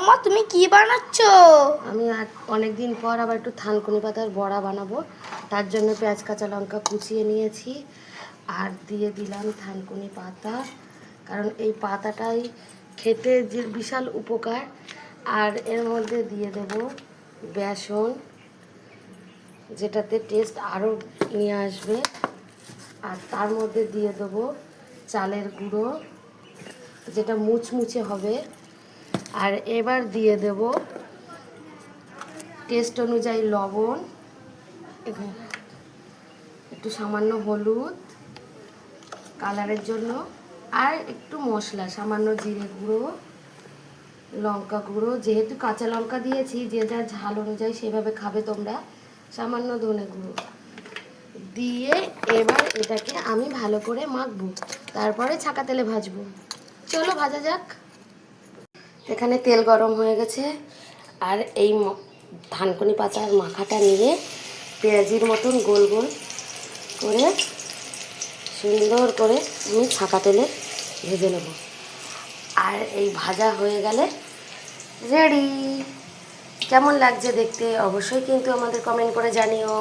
বৌমা তুমি কি বানাচ্ছ? আমি অনেক দিন পর আবার একটু থানকুনি পাতার বড়া বানাবো, তার জন্য পেঁয়াজ কাঁচা লঙ্কা কুচিয়ে নিয়েছি আর দিয়ে দিলাম থানকুনি পাতা, কারণ এই পাতাটাই খেতে যে বিশাল উপকার। আর এর মধ্যে দিয়ে দেব বেসন, যেটাতে টেস্ট আরও নিয়ে আসবে। আর তার মধ্যে দিয়ে দেবো চালের গুঁড়ো, যেটা মুচমুচে হবে। আর এবার দিয়ে দেব টেস্ট অনুযায়ী লবণ, একটু সামান্য হলুদ কালারের জন্য, আর একটু মশলা সামান্য জিরে গুঁড়ো, লঙ্কা গুঁড়ো, যেহেতু কাঁচা লঙ্কা দিয়েছি যে যার ঝাল অনুযায়ী সেভাবে খাবে তোমরা, সামান্য ধনে গুঁড়ো দিয়ে এবার এটাকে আমি ভালো করে মাখবো, তারপরে ছাকা তেলে ভাজবো। চলো ভাজা যাক। এখানে তেল গরম হয়ে গেছে, আর এই থানকুনি পাতার মাখাটা নিয়ে পেঁয়াজির মতন গোল গোল করে সুন্দর করে আমি ছাকা তেলে ভেজে নেব। আর এই ভাজা হয়ে গেলে রেডি। কেমন লাগছে দেখতে অবশ্যই কিন্তু আমাদের কমেন্ট করে জানিও।